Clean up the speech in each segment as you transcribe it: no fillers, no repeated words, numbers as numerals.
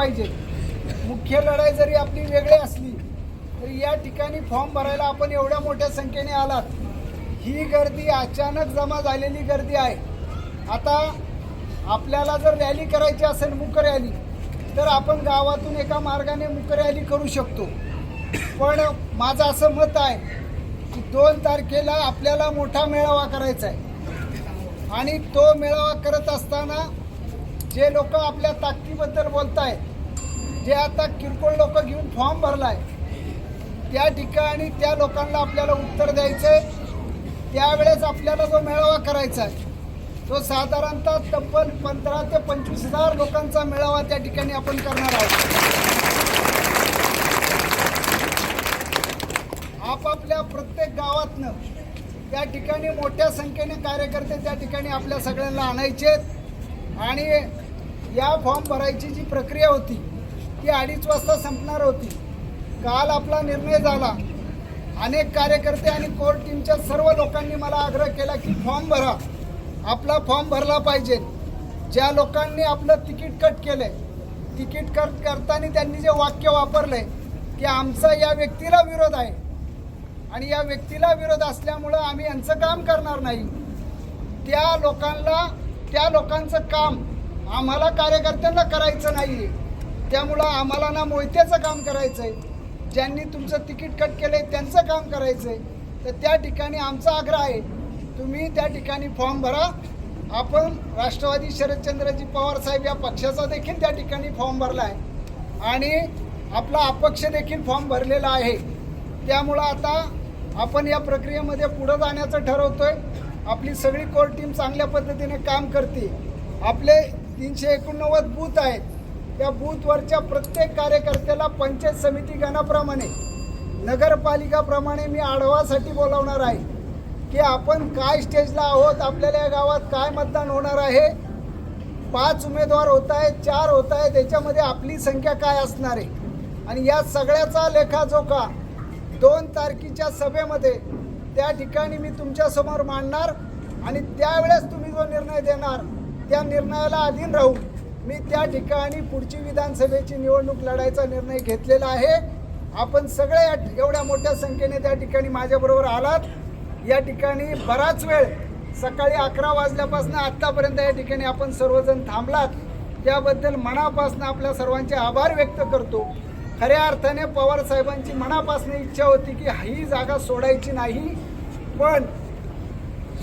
पाहिजे. मुख्य लढाई जरी आपली वेगळी असली तरी या ठिकाणी फॉर्म भरायला आपण एवढ्या मोठ्या संख्येने आलात. ही गर्दी अचानक जमा झालेली गर्दी आहे. आता आपल्याला जर रॅली करायची असेल मूक रॅली तर आपण गावातून एका मार्गाने मूक रॅली करू शकतो. पण माझं असं मत आहे की 2 तारखेला आपल्याला मोठा मेळावा करायचा आहे आणि तो मेळावा करत असताना जे लोक आपल्या ताकदीबद्दल बोलत आहेत, जे आता किरकोळ लोक घेऊन फॉर्म भरलाय, त्या ठिकाणी त्या लोकांना आपल्याला उत्तर द्यायचं आहे. त्यावेळेस आपल्याला जो मेळावा करायचा आहे तो साधारणतः तब्बल 15 ते 25 हजार लोकांचा मेळावा त्या ठिकाणी आपण करणार आहोत. आपापल्या प्रत्येक गावातनं त्या ठिकाणी मोठ्या संख्येने कार्यकर्ते त्या ठिकाणी आपल्या सगळ्यांना आणायचे आणि या फॉर्म भरायची जी प्रक्रिया होती ती 2:30 वाजता संपणार होती. काल आपला निर्णय झाला. अनेक कार्यकर्ते आणि कोर टीमच्या सर्व लोकांनी मला आग्रह केला की फॉर्म भरा, आपला फॉर्म भरला पाहिजे. ज्या लोकांनी आपलं तिकीट कट केलंय, तिकीट कट करताना त्यांनी जे वाक्य वापरलंय की आमचा या व्यक्तीला विरोध आहे आणि या व्यक्तीला विरोध असल्यामुळं आम्ही यांचं काम करणार नाही, त्या लोकांचं काम आम्हाला कार्यकर्त्यांना करायचं नाही. त्यामुळं आम्हाला ना मोहितेचं काम करायचं आहे, ज्यांनी तुमचं तिकीट कट केलं आहे त्यांचं काम करायचं आहे. तर त्या ठिकाणी आमचा आग्रह आहे तुम्ही त्या ठिकाणी फॉर्म भरा. आपण राष्ट्रवादी शरदचंद्रजी पवार साहेब या पक्षाचा देखील त्या ठिकाणी फॉर्म भरला आहे आणि आपला अपक्ष देखील फॉर्म भरलेला आहे. त्यामुळं आता आपण या प्रक्रियेमध्ये पुढं जाण्याचं ठरवतोय. आपली सगळी कोर टीम चांगल्या पद्धतीने काम करते. आपले 389 बूथ आहेत. त्या बूथवरच्या प्रत्येक कार्यकर्त्याला पंचायत समिती गणाप्रमाणे नगरपालिकाप्रमाणे मी आढावासाठी बोलावणार आहे की आपण काय स्टेजला आहोत, आपल्याला या गावात काय मतदान होणार आहे. 5 उमेदवार होत आहेत, 4 होत आहेत, त्याच्यामध्ये आपली संख्या काय असणार आहे आणि या सगळ्याचा लेखाजोखा 2 तारखेच्या सभेमध्ये त्या ठिकाणी मी तुमच्यासमोर मांडणार आणि त्यावेळेस तुम्ही जो निर्णय देणार त्या निर्णयाला अधीन राहून मी त्या ठिकाणी पुढची विधानसभेची निवडणूक लढायचा निर्णय घेतलेला आहे. आपण सगळे एवढ्या मोठ्या संख्येने त्या ठिकाणी माझ्याबरोबर आलात. या ठिकाणी बराच वेळ सकाळी 11 वाजल्यापासून आत्तापर्यंत या ठिकाणी आपण सर्वजण थांबलात, त्याबद्दल मनापासून आपल्या सर्वांचे आभार व्यक्त करतो. खऱ्या अर्थाने पवार साहेबांची मनापासून इच्छा होती की ही जागा सोडायची नाही, पण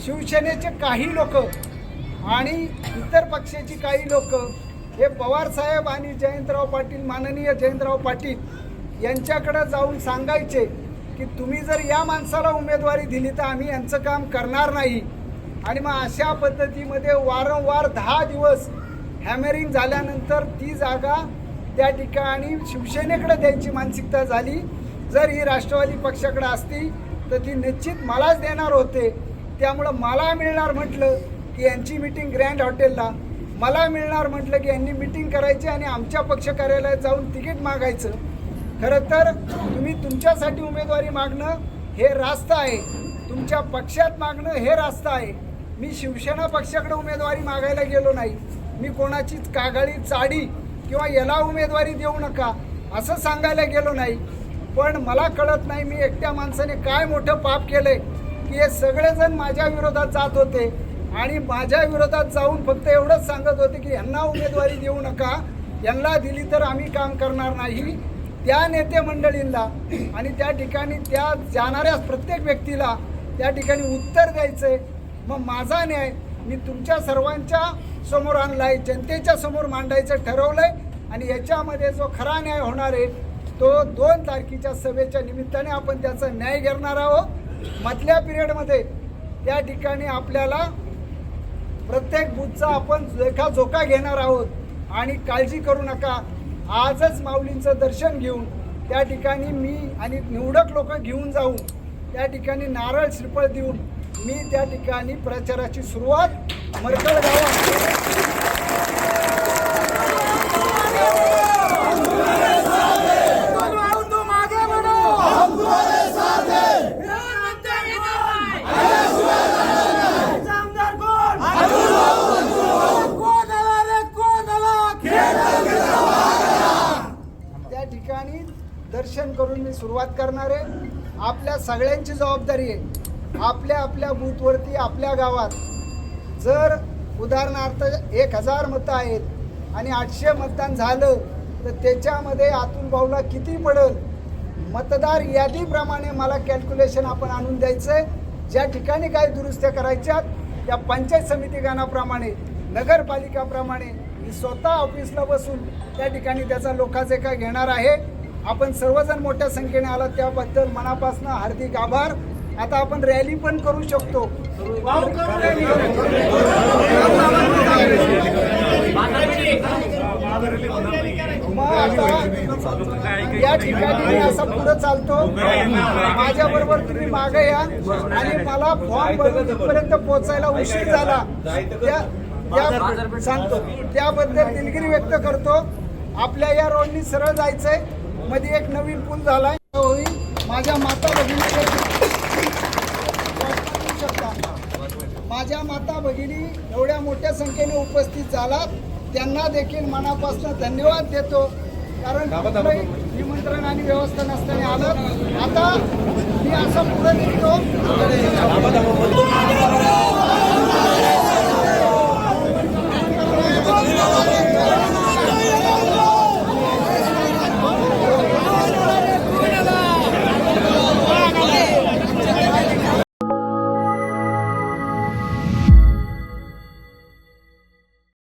शिवसेनेचे काही लोक आणि इतर पक्षाची काही लोक हे पवार साहेब आणि जयंतराव पाटील, माननीय जयंतराव पाटील यांच्याकडे जाऊन सांगायचे की तुम्ही जर या माणसाला उमेदवारी दिली तर आम्ही यांचं काम करणार नाही. आणि मग अशा पद्धतीमध्ये वारंवार 10 दिवस हॅमरिंग झाल्यानंतर ती जागा त्या ठिकाणी शिवसेनेकडे द्यायची मानसिकता झाली. जर ही राष्ट्रवादी पक्षाकडे असती तर ती निश्चित मलाच देणार होते. त्यामुळं मला मिळणार म्हटलं की यांची मीटिंग ग्रँड हॉटेलला, मला मिळणार म्हटलं की यांनी मीटिंग करायची आणि आमच्या पक्ष कार्यालयात जाऊन तिकीट मागायचं. खरं तर तुम्ही तुमच्यासाठी उमेदवारी मागणं हे रास्त आहे, तुमच्या पक्षात मागणं हे रास्त आहे. मी शिवसेना पक्षाकडे उमेदवारी मागायला गेलो नाही, मी कोणाचीच कागाळी चाडी किंवा याला उमेदवारी देऊ नका असं सांगायला गेलो नाही. पण मला कळत नाही मी एकट्या माणसाने काय मोठं पाप केलंय की हे सगळेजण माझ्या विरोधात जात होते आणि माझ्या विरोधात जाऊन फक्त एवढंच सांगत होते की यांना उमेदवारी देऊ नका, यांना दिली तर आम्ही काम करणार नाही. त्या नेते मंडळींना आणि त्या ठिकाणी त्या जाणाऱ्या प्रत्येक व्यक्तीला त्या ठिकाणी उत्तर द्यायचंय. मग माझा न्याय मी तुमच्या सर्वांच्या समोर आणलाय, जनतेच्या समोर मांडायचं ठरवलंय आणि याच्यामध्ये जो खरा न्याय होणार आहे तो 2 तारखेच्या सभेच्या निमित्ताने आपण त्याचा न्याय घेणार आहोत. मधल्या पिरियडमध्ये त्या ठिकाणी आपल्याला प्रत्येक बूथचा आपण लेखाजोखा घेणार आहोत आणि काळजी करू नका. आजच माऊलींचं दर्शन घेऊन त्या ठिकाणी मी आणि निवडक लोक घेऊन जाऊन त्या ठिकाणी नारळ श्रीफळ देऊन मी त्या ठिकाणी प्रचाराची सुरुवात मरकळ गावात दर्शन करून मी सुरुवात करणार आहे. आपल्या सगळ्यांची जबाबदारी आहे. आपल्या आपल्या बूथवरती आपल्या गावात जर उदाहरणार्थ 1000 मतं आहेत आणि 800 मतदान झालं तर त्याच्यामध्ये अतुल भाऊला किती पडेल मतदार यादीप्रमाणे मला कॅल्क्युलेशन आपण आणून द्यायचं आहे. ज्या ठिकाणी काही दुरुस्त्या करायच्यात त्या पंचायत समिती गणाप्रमाणे नगरपालिकाप्रमाणे मी स्वतः ऑफिसला बसून त्या ठिकाणी त्याचा लोकाजेका घेणार आहे. आपण सर्वजण मोठ्या संख्येने आलात त्याबद्दल मनापासून हार्दिक आभार. आता आपण रॅली पण करू शकतो. मग आता या ठिकाणी मी असा पुढे चालतो. माझ्या बरोबर तुम्ही मागे या आणि मला फॉर्म भरून इथपर्यंत पोहोचायला उशीर झाला त्या सांगतो त्याबद्दल दिलगिरी व्यक्त करतो. आपल्या या रोडनी सरळ जायचंय. मध्ये एक नवीन पूल झालाय होईल. माझ्या माता भगिनी एवढ्या मोठ्या संख्येने उपस्थित झालात त्यांना देखील मनापासून धन्यवाद देतो. कारण कुठलंही निमंत्रण आणि व्यवस्था नसताना आलं. आता मी असं पुढे निघतो.